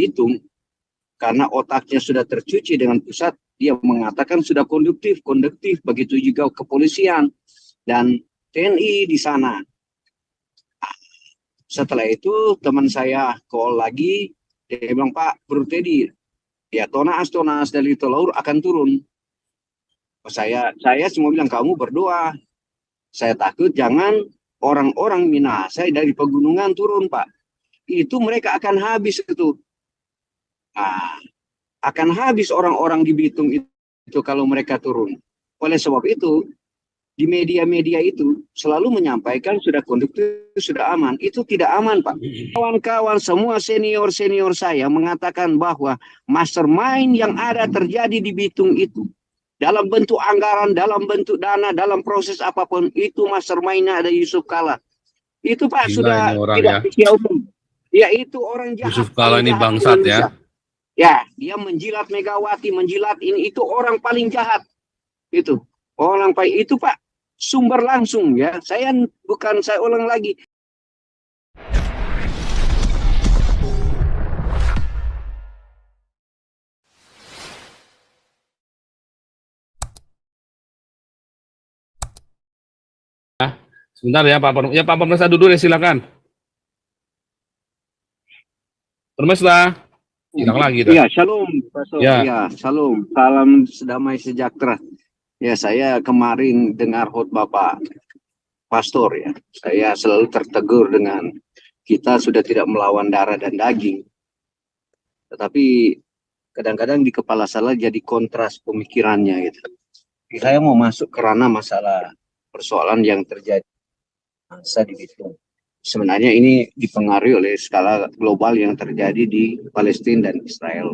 Bitung, karena otaknya sudah tercuci dengan pusat, dia mengatakan sudah konduktif. Begitu juga kepolisian dan TNI di sana. Setelah itu teman saya call lagi, dia bilang, Pak Bro Teddy, ya tonaas dari Tolaur akan turun. Saya semua bilang, kamu berdoa. Saya takut jangan orang-orang Minahasa dari pegunungan turun, Pak. Itu mereka akan habis itu. Nah, akan habis orang-orang di Bitung itu kalau mereka turun. Oleh sebab itu, di media-media itu selalu menyampaikan sudah konduktif, sudah aman. Itu tidak aman, Pak. Kawan-kawan semua senior-senior saya mengatakan bahwa mastermind yang ada terjadi di Bitung itu, dalam bentuk anggaran, dalam bentuk dana, dalam proses apapun, itu mastermind-nya ada Yusuf Kala. Itu Pak Gila sudah ini orang tidak ya. rahasia umum. Ya itu orang jahat. Yusuf Kala ini bangsat ya. Ya, dia menjilat Megawati, menjilat ini, itu orang paling jahat. Itu orang paling itu Pak, sumber langsung ya. Saya ulang lagi. Sebentar ya Pak Permesa duduk ya, silakan. Permesa, hilang lagi dah. Iya, shalom, Pastor. Ya, shalom. Salam damai sejahtera. Ya, saya kemarin dengar khotbah Pak Pastor ya. Saya selalu tertegur dengan kita sudah tidak melawan darah dan daging. Tetapi kadang-kadang di kepala saya jadi kontras pemikirannya gitu. Saya mau masuk ke ranah masalah persoalan yang terjadi masa di Bitung. Sebenarnya ini dipengaruhi oleh skala global yang terjadi di Palestina dan Israel.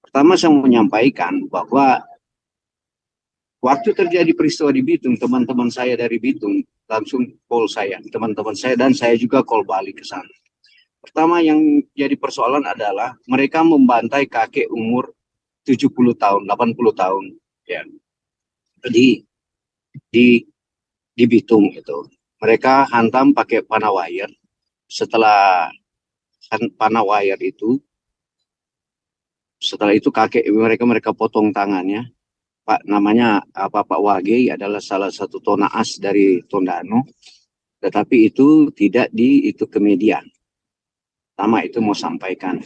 Pertama saya mau menyampaikan bahwa waktu terjadi peristiwa di Bitung, teman-teman saya dari Bitung langsung call saya, teman-teman saya, dan saya juga call balik ke sana. Pertama yang jadi persoalan adalah mereka membantai kakek umur 70 tahun, 80 tahun ya. Di Bitung itu. Mereka hantam pakai panah wire. Setelah panah wire itu, setelah itu kakek mereka potong tangannya. Pak namanya Pak Wage adalah salah satu tonaas dari Tondano, tetapi itu tidak itu ke media. Pertama itu mau sampaikan.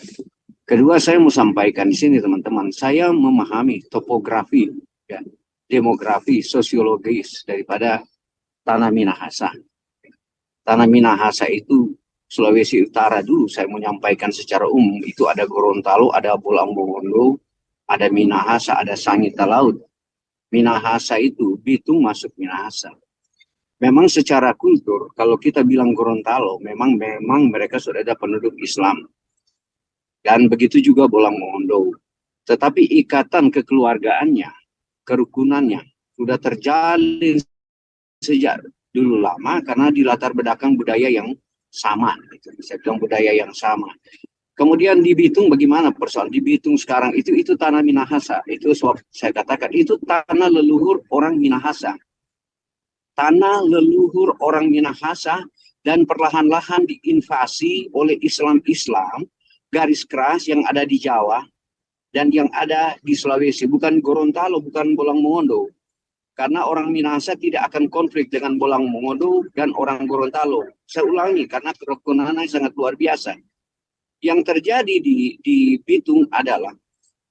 Kedua saya mau sampaikan di sini teman-teman, saya memahami topografi, ya, demografi, sosiologis daripada Tanah Minahasa. Tanah Minahasa itu Sulawesi Utara dulu saya menyampaikan secara umum, itu ada Gorontalo, ada Bolang Mongondo, ada Minahasa, ada Sangita Laut. Minahasa itu Bitung masuk Minahasa. Memang secara kultur kalau kita bilang Gorontalo memang mereka sudah ada penduduk Islam. Dan begitu juga Bolang Mongondo. Tetapi ikatan kekeluargaannya, kerukunannya sudah terjalin sejak dulu lama karena di latar belakang budaya yang sama. Saya bilang budaya yang sama. Kemudian di Bitung bagaimana persoalan? Di Bitung sekarang itu tanah Minahasa. Itu saya katakan itu tanah leluhur orang Minahasa. Tanah leluhur orang Minahasa dan perlahan-lahan diinvasi oleh Islam-Islam garis keras yang ada di Jawa dan yang ada di Sulawesi. Bukan Gorontalo, bukan Bolang Mongondo. Karena orang Minahasa tidak akan konflik dengan Bolang Mongondo dan orang Gorontalo. Saya ulangi, karena kerukunannya sangat luar biasa. Yang terjadi di Bitung adalah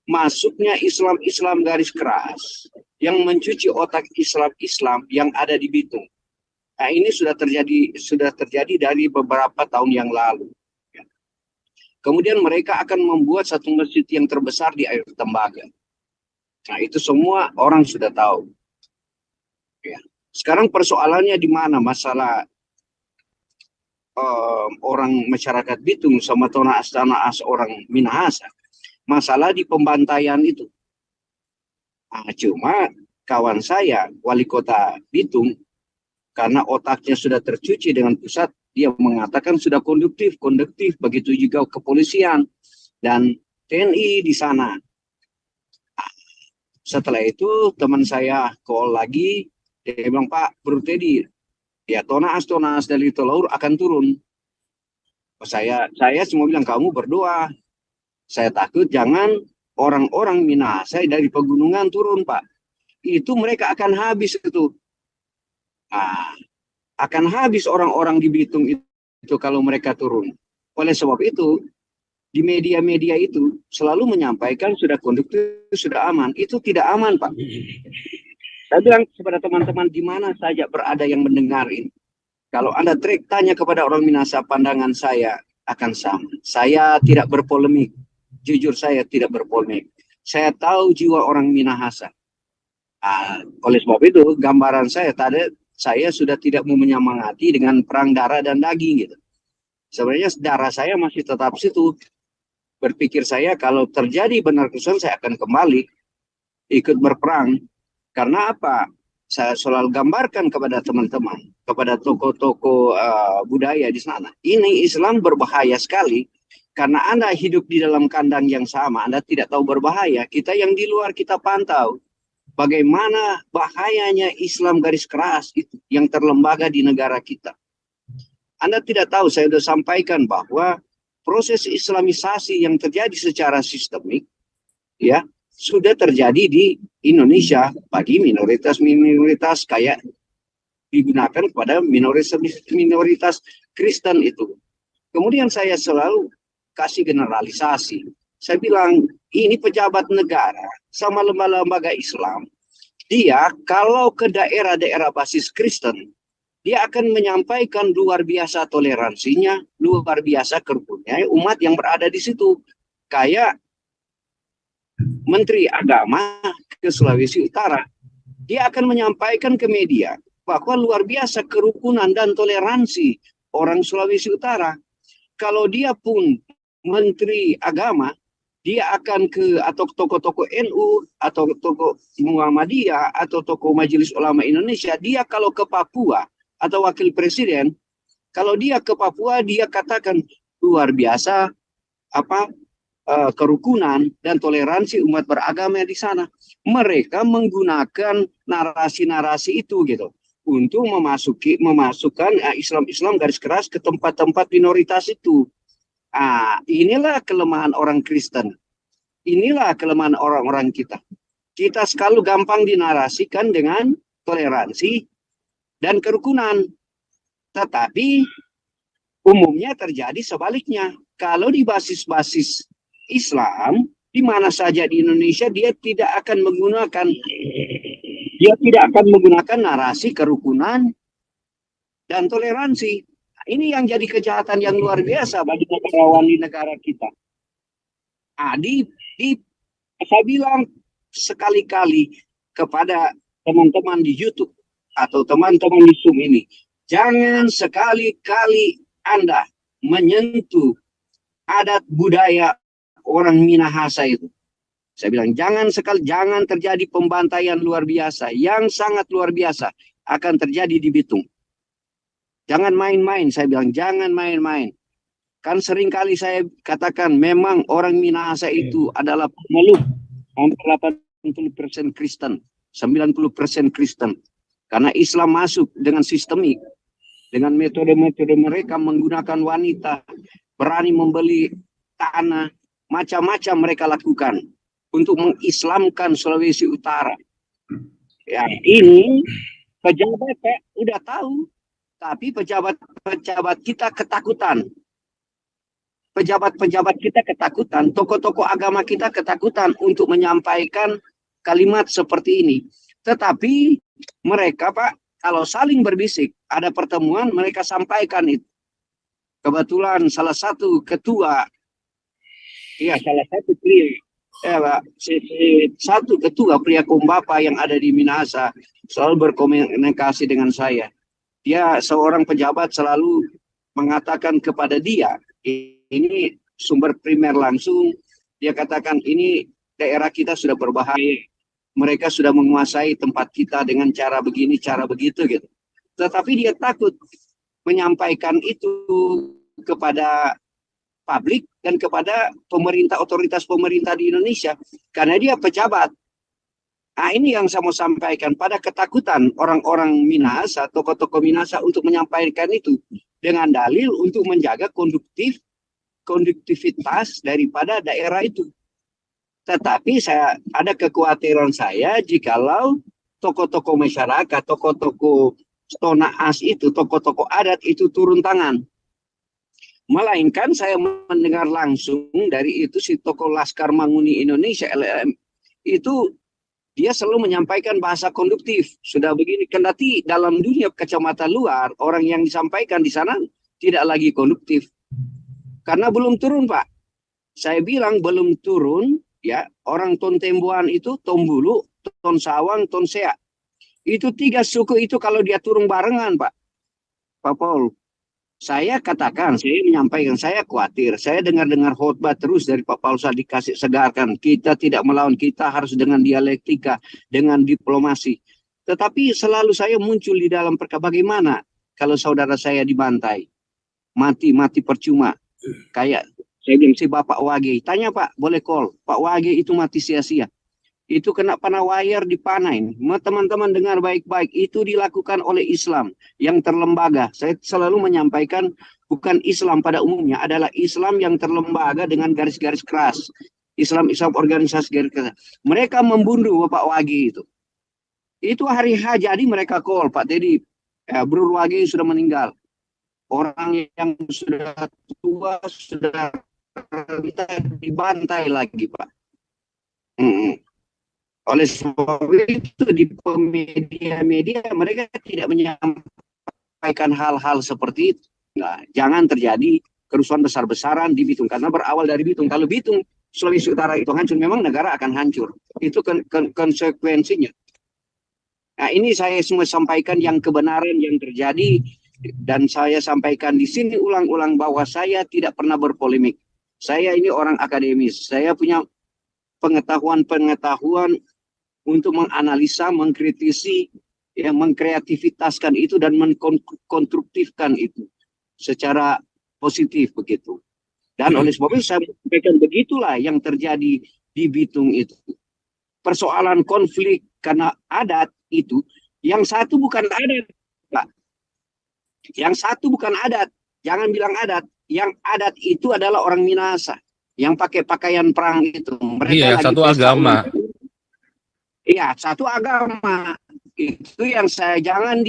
masuknya Islam-Islam garis keras yang mencuci otak Islam-Islam yang ada di Bitung. Nah, ini sudah terjadi dari beberapa tahun yang lalu. Kemudian mereka akan membuat satu masjid yang terbesar di Air Tembaga. Nah, itu semua orang sudah tahu. Ya. Sekarang persoalannya di mana masalah orang masyarakat Bitung sama tonaas orang Minahasa. Masalah di pembantaian itu. Nah, cuma kawan saya, wali kota Bitung, karena otaknya sudah tercuci dengan pusat, dia mengatakan sudah konduktif. Begitu juga kepolisian dan TNI di sana. Setelah itu teman saya call lagi, dia bilang, Pak Bro Teddy, ya tonaas dari Tolaur akan turun. Saya semua bilang, kamu berdoa. Saya takut jangan orang-orang Minahasa dari pegunungan turun, Pak. Itu mereka akan habis itu. Nah, akan habis orang-orang di Bitung itu kalau mereka turun. Oleh sebab itu, di media-media itu selalu menyampaikan sudah konduktif, sudah aman. Itu tidak aman, Pak. Saya bilang kepada teman-teman di mana saja berada yang mendengar ini. Kalau Anda tanya kepada orang Minahasa, pandangan saya akan sama. Saya tidak berpolemik. Jujur saya tidak berpolemik. Saya tahu jiwa orang Minahasa. Oleh sebab itu, gambaran saya tadi, saya sudah tidak mau menyemangati dengan perang darah dan daging gitu. Sebenarnya darah saya masih tetap situ. Berpikir saya kalau terjadi benar kerusuhan saya akan kembali ikut berperang. Karena apa? Saya selalu gambarkan kepada teman-teman, kepada tokoh-tokoh budaya di sana. Ini Islam berbahaya sekali karena Anda hidup di dalam kandang yang sama, Anda tidak tahu berbahaya. Kita yang di luar kita pantau bagaimana bahayanya Islam garis keras itu yang terlembaga di negara kita. Anda tidak tahu, saya sudah sampaikan bahwa proses Islamisasi yang terjadi secara sistemik, ya, sudah terjadi di Indonesia bagi minoritas-minoritas kayak digunakan pada minoritas Kristen itu. Kemudian saya selalu kasih generalisasi. Saya bilang ini pejabat negara sama lembaga-lembaga Islam. Dia kalau ke daerah-daerah basis Kristen, dia akan menyampaikan luar biasa toleransinya, luar biasa kerukunannya umat yang berada di situ. Kayak Menteri Agama ke Sulawesi Utara, dia akan menyampaikan ke media bahwa luar biasa kerukunan dan toleransi orang Sulawesi Utara. Kalau dia pun Menteri Agama, dia akan ke atau tokoh-tokoh NU atau tokoh Muhammadiyah atau tokoh Majelis Ulama Indonesia, dia kalau ke Papua atau wakil presiden, kalau dia ke Papua dia katakan luar biasa kerukunan dan toleransi umat beragama di sana. Mereka menggunakan narasi-narasi itu gitu untuk memasukkan Islam garis keras ke tempat-tempat minoritas itu. Inilah kelemahan orang Kristen. Inilah kelemahan orang-orang kita. Kita selalu gampang dinarasikan dengan toleransi dan kerukunan. Tetapi umumnya terjadi sebaliknya. Kalau di basis-basis Islam, di mana saja di Indonesia dia tidak akan menggunakan narasi kerukunan dan toleransi. Ini yang jadi kejahatan yang luar biasa bagi negarawan di negara kita. Saya bilang sekali-kali kepada teman-teman di YouTube atau teman-teman di Zoom ini, jangan sekali-kali Anda menyentuh adat budaya orang Minahasa itu. Saya bilang jangan terjadi pembantaian luar biasa yang sangat luar biasa akan terjadi di Bitung. Jangan main-main, saya bilang jangan main-main. Kan seringkali saya katakan memang orang Minahasa itu adalah pemeluk hampir 80% Kristen, 90% Kristen. Karena Islam masuk dengan sistemik, dengan metode-metode mereka menggunakan wanita, berani membeli tanah, macam-macam mereka lakukan untuk mengislamkan Sulawesi Utara. Ya, ini pejabat udah tahu, tapi pejabat-pejabat kita ketakutan. Pejabat-pejabat kita ketakutan, tokoh-tokoh agama kita ketakutan untuk menyampaikan kalimat seperti ini. Tetapi mereka, Pak, kalau saling berbisik, ada pertemuan, mereka sampaikan itu. Kebetulan salah satu ketua pria Kumbapa yang ada di Minahasa selalu berkomunikasi dengan saya. Dia seorang pejabat selalu mengatakan kepada dia, ini sumber primer langsung, dia katakan ini daerah kita sudah berbahaya. Mereka sudah menguasai tempat kita dengan cara begini, cara begitu gitu. Tetapi dia takut menyampaikan itu kepada publik dan kepada pemerintah, otoritas pemerintah di Indonesia, karena dia pejabat. Ini yang saya mau sampaikan, pada ketakutan orang-orang Minahasa, tokoh-tokoh Minahasa untuk menyampaikan itu dengan dalil untuk menjaga konduktif konduktivitas daripada daerah itu. Tetapi saya ada kekhawatiran saya jikalau tokoh-tokoh masyarakat, tokoh-tokoh Tonaas itu, tokoh-tokoh adat itu turun tangan. Melainkan saya mendengar langsung dari itu si tokoh Laskar Manguni Indonesia LLM itu dia selalu menyampaikan bahasa konduktif. Sudah begini, kendati dalam dunia kacamata luar orang yang disampaikan di sana tidak lagi konduktif. Karena belum turun, Pak. Saya bilang belum turun, ya, orang Ton Tembuan itu, Ton Bulu, Ton Sawang, Ton Sea. Itu 3 suku itu kalau dia turun barengan, Pak Paul. Saya katakan, saya menyampaikan, saya khawatir. Saya dengar-dengar khotbah terus dari Pak Paul Sadi kasih segarkan. Kita tidak melawan, kita harus dengan dialektika, dengan diplomasi. Tetapi selalu saya muncul di dalam bagaimana kalau saudara saya dibantai. Mati percuma. Kayak saya bilang si Bapak Wage. Tanya Pak, boleh call. Pak Wage itu mati sia-sia. Itu kena panah wire dipanain. Teman-teman dengar baik-baik. Itu dilakukan oleh Islam yang terlembaga. Saya selalu menyampaikan bukan Islam pada umumnya. Adalah Islam yang terlembaga dengan garis-garis keras. Islam organisasi garis keras. Mereka membunuh Bapak Wage itu. Itu hari H jadi mereka call Pak Teddy. Bro Wage sudah meninggal. Orang yang sudah tua sudah dibantai lagi Pak. Oleh sebab itu di media mereka tidak menyampaikan hal-hal seperti itu. Nah, jangan terjadi kerusuhan besar-besaran di Bitung karena berawal dari Bitung. Kalau Bitung Sulawesi Utara itu hancur, memang negara akan hancur. Itu konsekuensinya. Nah, ini saya semua sampaikan yang kebenaran yang terjadi dan saya sampaikan di sini ulang-ulang bahwa saya tidak pernah berpolemik. Saya ini orang akademis. Saya punya pengetahuan untuk menganalisa, mengkritisi, ya, mengkreativitaskan itu dan mengkonstruktifkan itu secara positif begitu. Dan oleh sebab itu saya sampaikan begitulah yang terjadi di Bitung itu. Persoalan konflik karena adat itu, yang satu bukan adat, Pak. Yang satu bukan adat, jangan bilang adat. Yang adat itu adalah orang Minahasa yang pakai pakaian perang itu. Mereka iya, lagi satu agama. Iya, satu agama. Itu yang saya jangan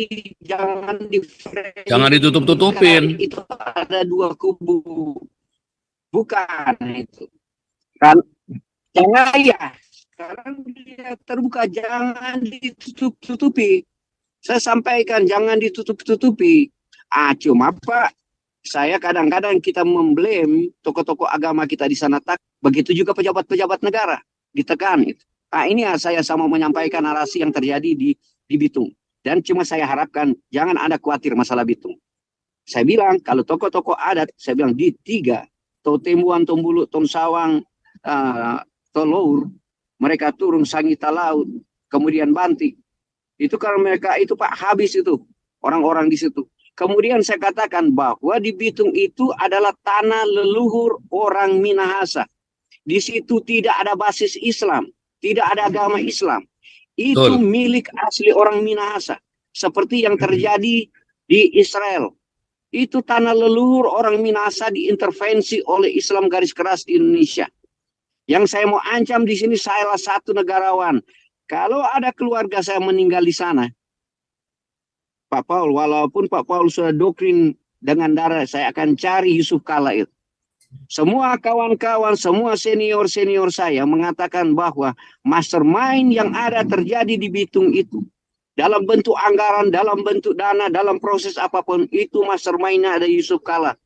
ditutup-tutupin. Itu ada 2 kubu. Bukan itu. Kan jangan ya. Sekarang dia terbuka, jangan ditutup-tutupi. Saya sampaikan jangan ditutup-tutupi. Cuma Pak, saya kadang-kadang kita memblame tokoh-tokoh agama kita di sana tak. Begitu juga pejabat-pejabat negara ditekan itu. Nah, ini saya sama menyampaikan narasi yang terjadi di Bitung. Dan cuma saya harapkan jangan ada khawatir masalah Bitung. Saya bilang kalau tokoh-tokoh adat, saya bilang di 3, Ton Tembuan, Ton Bulu, Ton Sawang, Ton Lour, mereka turun Sangita Laut, kemudian Banti. Itu karena mereka itu Pak habis itu orang-orang di situ. Kemudian saya katakan bahwa di Bitung itu adalah tanah leluhur orang Minahasa. Di situ tidak ada basis Islam. Tidak ada agama Islam. Itu milik asli orang Minahasa. Seperti yang terjadi di Israel. Itu tanah leluhur orang Minahasa diintervensi oleh Islam garis keras di Indonesia. Yang saya mau ancam di sini salah satu negarawan. Kalau ada keluarga saya meninggal di sana, Pak Paul, walaupun Pak Paul sudah doktrin dengan darah, saya akan cari Yusuf Kala itu. Semua kawan-kawan, semua senior-senior saya mengatakan bahwa mastermind yang ada terjadi di Bitung itu dalam bentuk anggaran, dalam bentuk dana, dalam proses apapun itu mastermindnya ada Yusuf Kala.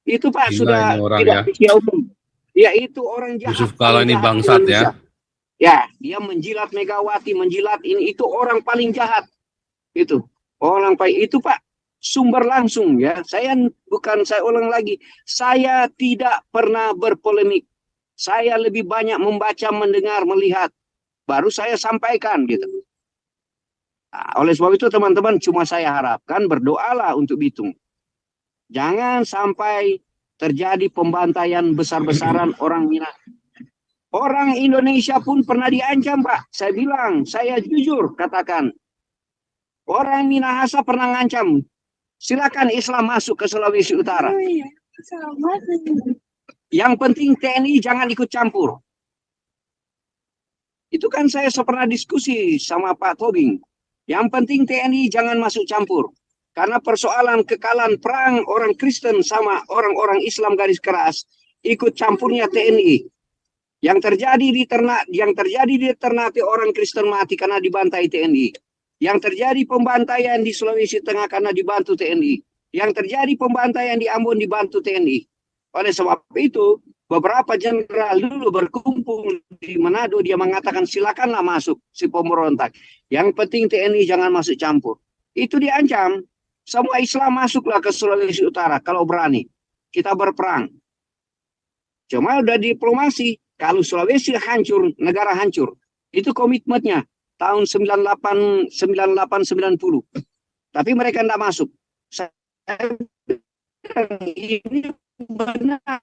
Itu Pak sudah tidak bisa umum. Ya itu orang jahat. Yusuf Kala ini bangsat ya. Ya, dia menjilat Megawati, menjilat ini, itu orang paling jahat. Itu orang paling itu Pak. Sumber langsung ya, saya ulang lagi, saya tidak pernah berpolemik, saya lebih banyak membaca, mendengar, melihat, baru saya sampaikan gitu. Nah, oleh sebab itu teman-teman cuma saya harapkan berdoalah untuk Bitung, jangan sampai terjadi pembantaian besar-besaran orang Minahasa. Orang Indonesia pun pernah diancam Pak, saya bilang, saya jujur katakan, orang Minahasa pernah ngancam. Silakan Islam masuk ke Sulawesi Utara. Yang penting TNI jangan ikut campur. Itu kan saya pernah diskusi sama Pak Tobing. Yang penting TNI jangan masuk campur. Karena persoalan kekalahan perang orang Kristen sama orang-orang Islam garis keras, ikut campurnya TNI. Yang terjadi di Ternate orang Kristen mati karena dibantai TNI. Yang terjadi pembantaian di Sulawesi Tengah karena dibantu TNI. Yang terjadi pembantaian di Ambon dibantu TNI. Oleh sebab itu, beberapa jenderal dulu berkumpul di Manado, dia mengatakan silakanlah masuk si pemberontak. Yang penting TNI jangan masuk campur. Itu diancam. Semua Islam masuklah ke Sulawesi Utara kalau berani. Kita berperang. Cuma udah diplomasi. Kalau Sulawesi hancur, negara hancur. Itu komitmennya tahun 98, 90. Tapi mereka tidak masuk. Saya ini benar.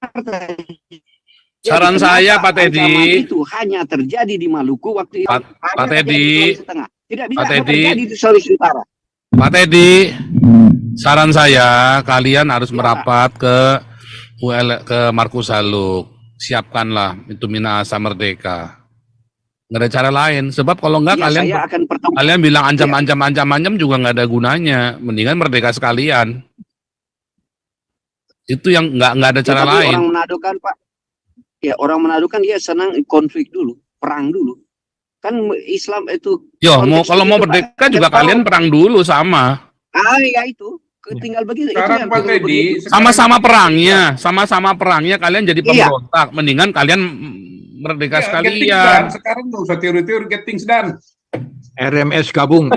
Saran saya Pak Teddy, itu hanya terjadi di Maluku waktu itu. Pak Teddy, tidak bisa terjadi di Sulawesi Utara. Pak Teddy, saran saya kalian harus merapat ke Markus Haluk. Siapkanlah itu Minahasa Merdeka. Nggak ada cara lain. Sebab kalau enggak kalian bilang ancam juga nggak ada gunanya. Mendingan merdeka sekalian. Itu yang nggak ada cara lain. Orang Manado kan Pak. Ya orang Manado kan dia senang konflik dulu, perang dulu. Kan Islam itu. Kalau mau merdeka juga kalian perang dulu sama. Ya itu. Tinggal begitu. Sekarang Pak Teddy, sama-sama perangnya kalian jadi pemberontak. Mendingan kalian merdeka sekalian. Sekarang nggak usah teori-teori, get things done. RMS gabung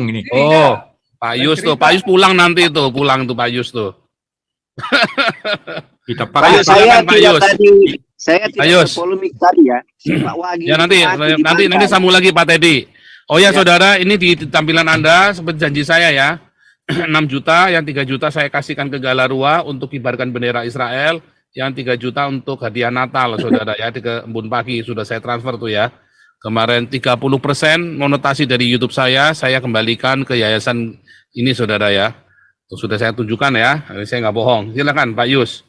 ini. Oh, Pak Yus tuh, Pak Yus pulang nanti tuh, Pak Yus tuh. Kita pakai Pak Yus. Saya tidak polemik tadi ya. Pak Wagi. Ya nanti sambung lagi Pak Teddy. Oh ya, saudara, ini di tampilan Anda seperti janji saya ya. 6 juta, yang 3 juta saya kasihkan ke Galarua untuk kibarkan bendera Israel, yang 3 juta untuk hadiah Natal, saudara ya, di Embun Pagi, sudah saya transfer tuh ya. Kemarin 30% monetasi dari YouTube saya kembalikan ke yayasan ini, saudara ya. Sudah saya tunjukkan ya, saya nggak bohong. Silakan Pak Yus.